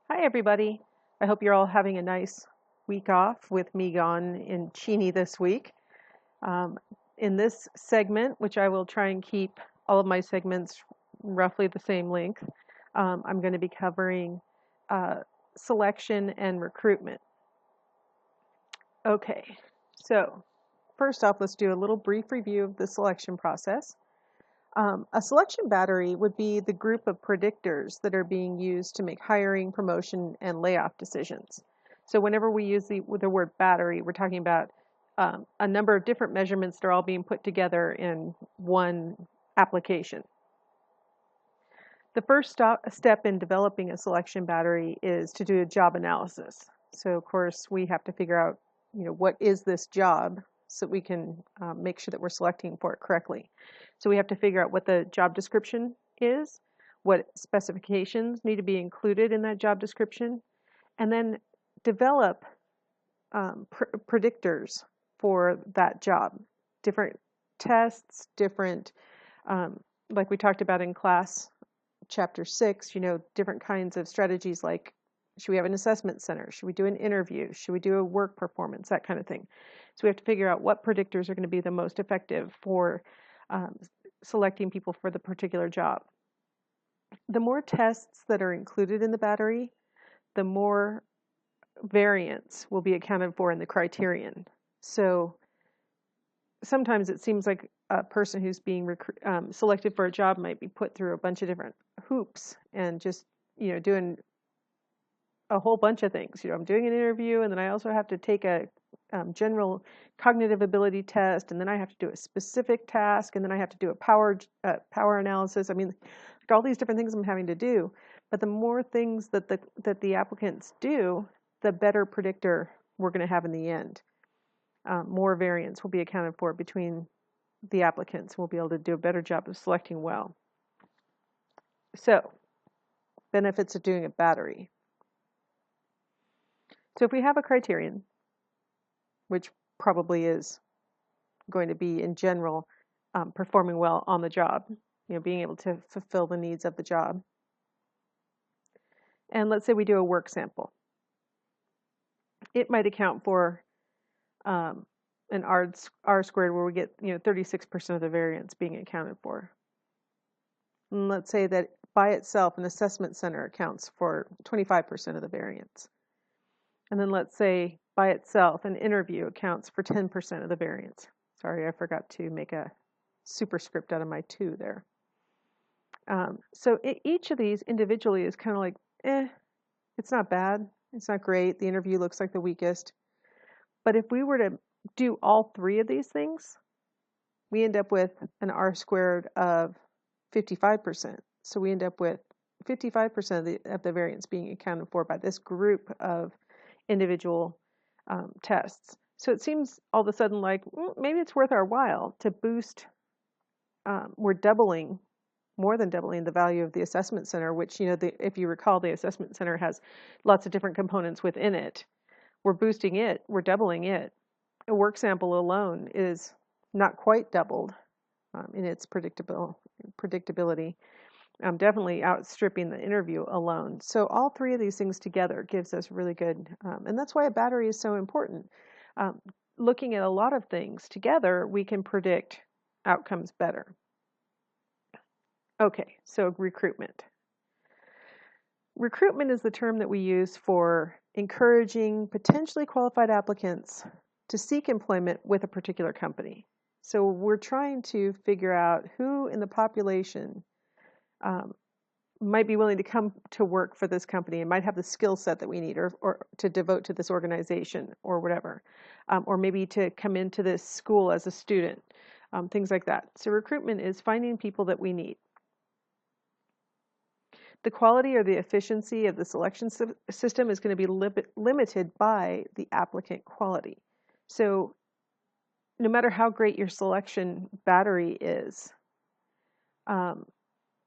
Hi, everybody. I hope you're all having a nice week off with me gone in Cheney this week. Um, in this segment, which I will try and keep all of my segments roughly the same length, I'm going to be covering uh, selection and recruitment. Okay, so first off, let's do a little brief review of the selection process. A selection battery would be the group of predictors that are being used to make hiring, promotion, and layoff decisions. So whenever we use the word battery, we're talking about a number of different measurements that are all being put together in one application. The first step in developing a selection battery is to do a job analysis. So of course we have to figure out, what is this job so we can make sure that we're selecting for it correctly. So we have to figure out what the job description is, what specifications need to be included in that job description, and then develop predictors for that job. Different tests, different, like we talked about in class, chapter 6, different kinds of strategies like should we have an assessment center? Should we do an interview? Should we do a work performance? That kind of thing. So we have to figure out what predictors are going to be the most effective for selecting people for the particular job. The more tests that are included in the battery, the more variance will be accounted for in the criterion. So sometimes it seems like a person who's being selected for a job might be put through a bunch of different hoops and just doing a whole bunch of things. I'm doing an interview, and then I also have to take a general cognitive ability test, and then I have to do a specific task, and then I have to do a power analysis. I mean, like all these different things I'm having to do. But the more things that the applicants do, the better predictor we're going to have in the end. More variance will be accounted for between the applicants. We'll be able to do a better job of selecting well. So, benefits of doing a battery. So if we have a criterion, which probably is going to be in general performing well on the job, being able to fulfill the needs of the job. And let's say we do a work sample. It might account for an R squared where we get 36% of the variance being accounted for. And let's say that by itself an assessment center accounts for 25% of the variance. And then let's say by itself an interview accounts for 10% of the variance. Sorry, I forgot to make a superscript out of my 2 there. So each of these individually is kind of like, it's not bad. It's not great. The interview looks like the weakest. But if we were to do all 3 of these things, we end up with an R squared of 55%. So we end up with 55% of the variance being accounted for by this group of individual tests. So it seems all of a sudden like maybe it's worth our while to boost. We're doubling, more than doubling the value of the assessment center, which, if you recall, the assessment center has lots of different components within it. We're boosting it, we're doubling it. A work sample alone is not quite doubled in its predictability. Definitely outstripping the interview alone. So all 3 of these things together gives us really good, and that's why a battery is so important. Looking at a lot of things together, we can predict outcomes better. Okay, so recruitment. Recruitment is the term that we use for encouraging potentially qualified applicants to seek employment with a particular company. So we're trying to figure out who in the population might be willing to come to work for this company and might have the skill set that we need or to devote to this organization or whatever, or maybe to come into this school as a student, things like that. So recruitment is finding people that we need. The quality or the efficiency of the selection system is going to be limited by the applicant quality. So no matter how great your selection battery is,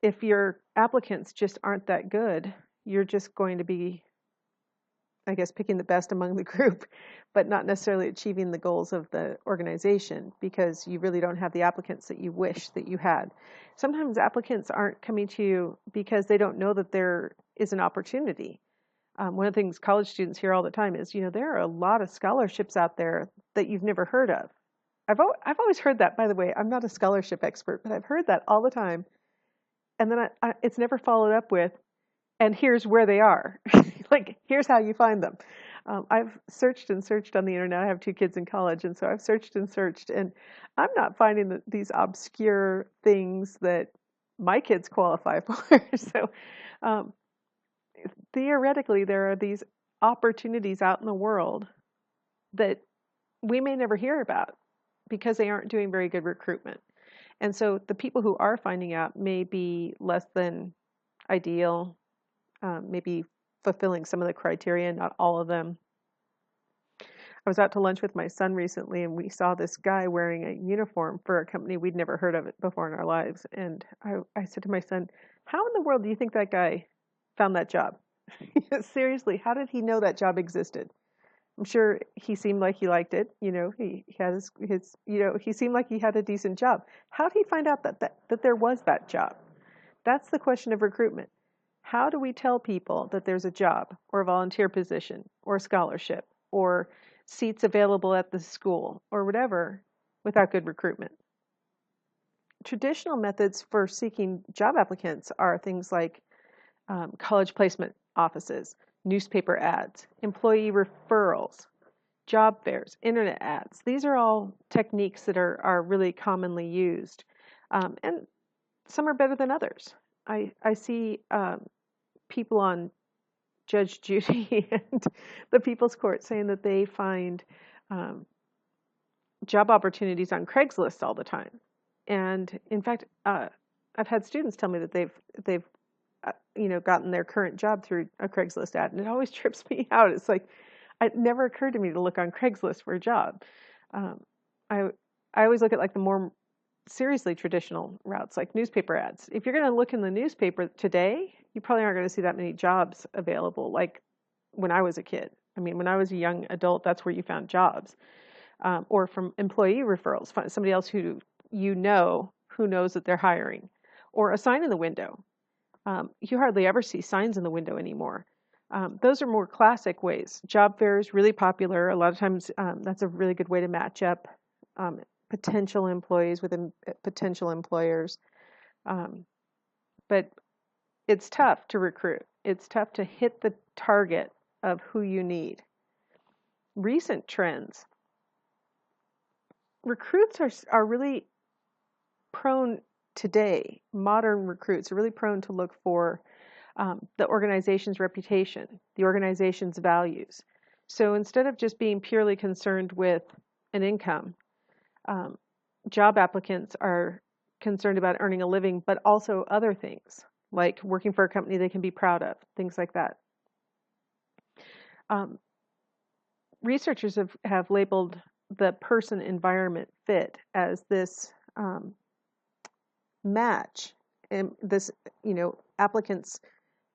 if your applicants just aren't that good, you're just going to be, I guess, picking the best among the group, but not necessarily achieving the goals of the organization because you really don't have the applicants that you wish that you had. Sometimes applicants aren't coming to you because they don't know that there is an opportunity. One of the things college students hear all the time is, there are a lot of scholarships out there that you've never heard of. I've always heard that, by the way. I'm not a scholarship expert, but I've heard that all the time. And then it's never followed up with, and here's where they are. Like, here's how you find them. I've searched and searched on the internet. I have 2 kids in college, and so I've searched and searched, and I'm not finding these obscure things that my kids qualify for. So um, theoretically, there are these opportunities out in the world that we may never hear about because they aren't doing very good recruitment. And so the people who are finding out may be less than ideal, maybe fulfilling some of the criteria, not all of them. I was out to lunch with my son recently, and we saw this guy wearing a uniform for a company we'd never heard of it before in our lives. And I said to my son, how in the world do you think that guy found that job? Seriously, how did he know that job existed? I'm sure he seemed like he liked it. He had his he seemed like he had a decent job. How did he find out that there was that job? That's the question of recruitment. How do we tell people that there's a job or a volunteer position or a scholarship or seats available at the school or whatever without good recruitment? Traditional methods for seeking job applicants are things like college placement offices, newspaper ads, employee referrals, job fairs, internet ads. These are all techniques that are really commonly used. And some are better than others. I see people on Judge Judy and the People's Court saying that they find job opportunities on Craigslist all the time. And in fact, I've had students tell me that they've gotten their current job through a Craigslist ad, and it always trips me out. It's like it never occurred to me to look on Craigslist for a job. I always look at like the more seriously traditional routes, like newspaper ads. If you're going to look in the newspaper today, you probably aren't going to see that many jobs available. Like when I was a kid, I mean, when I was a young adult, that's where you found jobs, or from employee referrals, find somebody else who knows that they're hiring, or a sign in the window. You hardly ever see signs in the window anymore. Those are more classic ways. Job fairs, really popular. A lot of times that's a really good way to match up potential employees with potential employers. But it's tough to recruit. It's tough to hit the target of who you need. Recent trends. Recruits are really prone today, modern recruits are really prone to look for the organization's reputation, the organization's values. So instead of just being purely concerned with an income, job applicants are concerned about earning a living, but also other things, like working for a company they can be proud of, things like that. Researchers have labeled the person-environment fit as this match, and this, applicants'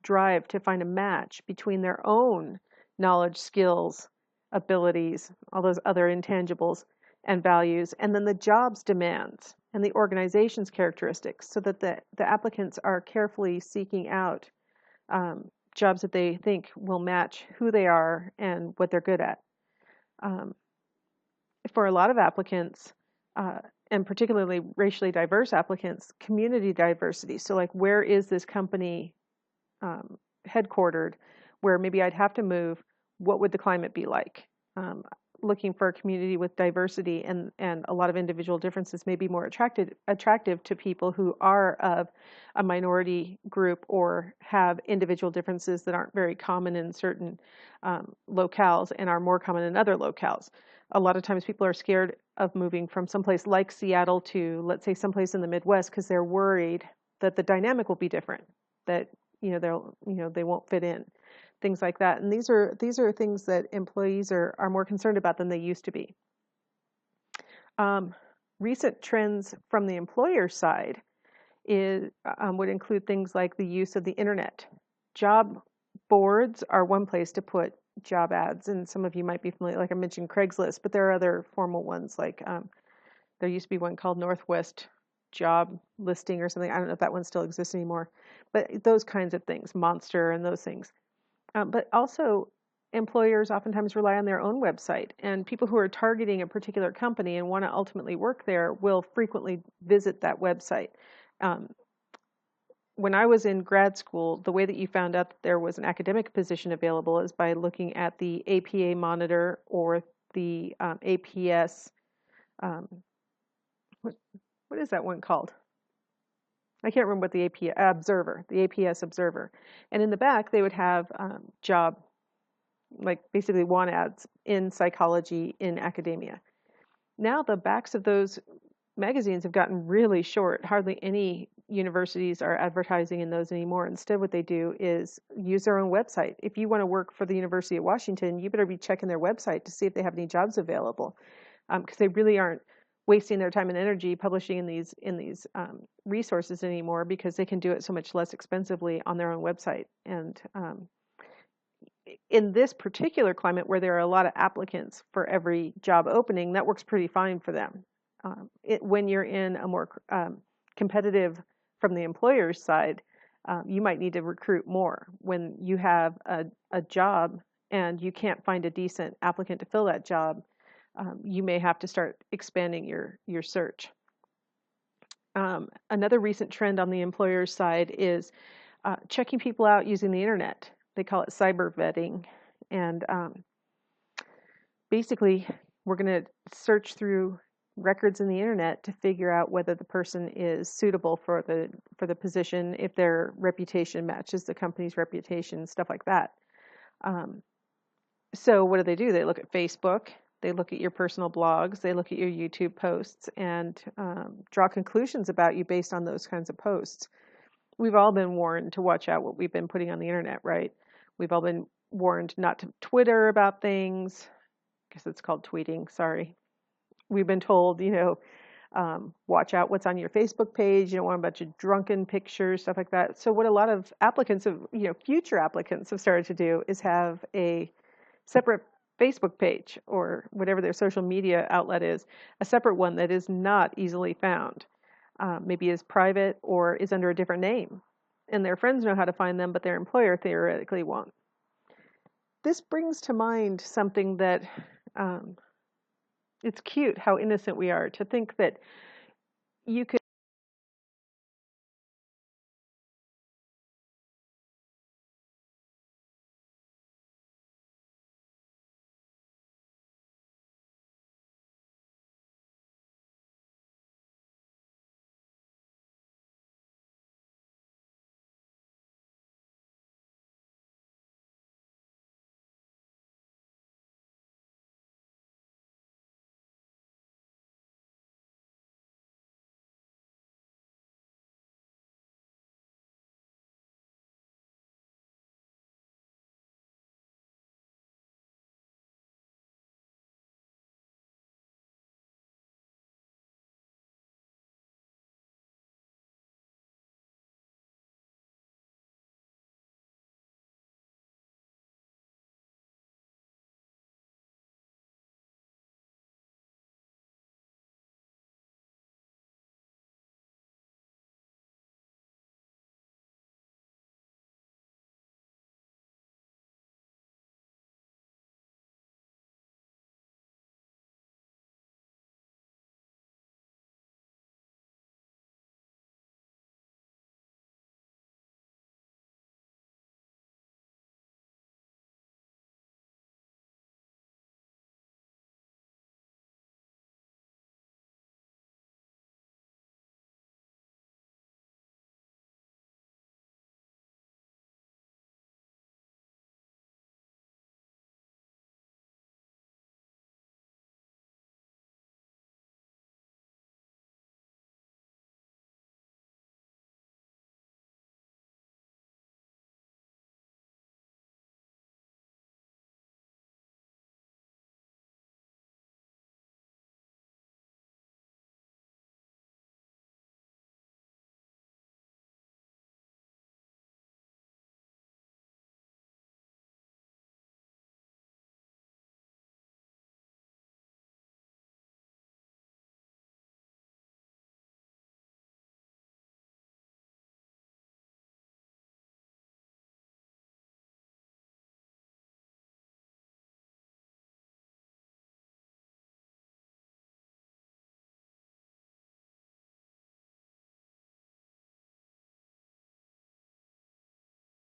drive to find a match between their own knowledge, skills, abilities, all those other intangibles and values, and then the job's demands and the organization's characteristics, so that the applicants are carefully seeking out jobs that they think will match who they are and what they're good at. For a lot of applicants, and particularly racially diverse applicants, community diversity. So like, where is this company headquartered, where maybe I'd have to move? What would the climate be like? Looking for a community with diversity and a lot of individual differences may be more attractive to people who are of a minority group or have individual differences that aren't very common in certain locales and are more common in other locales. A lot of times people are scared of moving from someplace like Seattle to, let's say, someplace in the Midwest because they're worried that the dynamic will be different, that they won't fit in, things like that. And these are things that employees are more concerned about than they used to be. Recent trends from the employer side would include things like the use of the internet. Job boards are one place to put job ads, and some of you might be familiar, like I mentioned Craigslist, but there are other formal ones, like there used to be one called Northwest Job Listing or something. I don't know if that one still exists anymore, but those kinds of things, Monster and those things. But also, employers oftentimes rely on their own website, and people who are targeting a particular company and want to ultimately work there will frequently visit that website. Um, when I was in grad school, the way that you found out that there was an academic position available is by looking at the APA Monitor or the APS. Um, what is that one called? I can't remember what the APS Observer. And in the back, they would have job, like basically want ads in psychology in academia. Now the backs of those magazines have gotten really short. Hardly any universities are advertising in those anymore. Instead, what they do is use their own website. If you want to work for the University of Washington, you better be checking their website to see if they have any jobs available, because they really aren't wasting their time and energy publishing in these resources anymore, because they can do it so much less expensively on their own website. And in this particular climate where there are a lot of applicants for every job opening, that works pretty fine for them. When you're in a more competitive from the employer's side, you might need to recruit more. When you have a job and you can't find a decent applicant to fill that job, you may have to start expanding your search. Another recent trend on the employer's side is checking people out using the internet. They call it cyber vetting. And basically, we're going to search through records in the internet to figure out whether the person is suitable for the position, if their reputation matches the company's reputation, stuff like that. So what do? They look at Facebook, they look at your personal blogs, they look at your YouTube posts, and draw conclusions about you based on those kinds of posts. We've all been warned to watch out what we've been putting on the internet, right? We've all been warned not to Twitter about things. I guess it's called tweeting, sorry. We've been told, watch out what's on your Facebook page. You don't want a bunch of drunken pictures, stuff like that. So what a lot of applicants have, future applicants have started to do is have a separate Facebook page, or whatever their social media outlet is, a separate one that is not easily found. Maybe is private or is under a different name. And their friends know how to find them, but their employer theoretically won't. This brings to mind something that it's cute how innocent we are to think that you could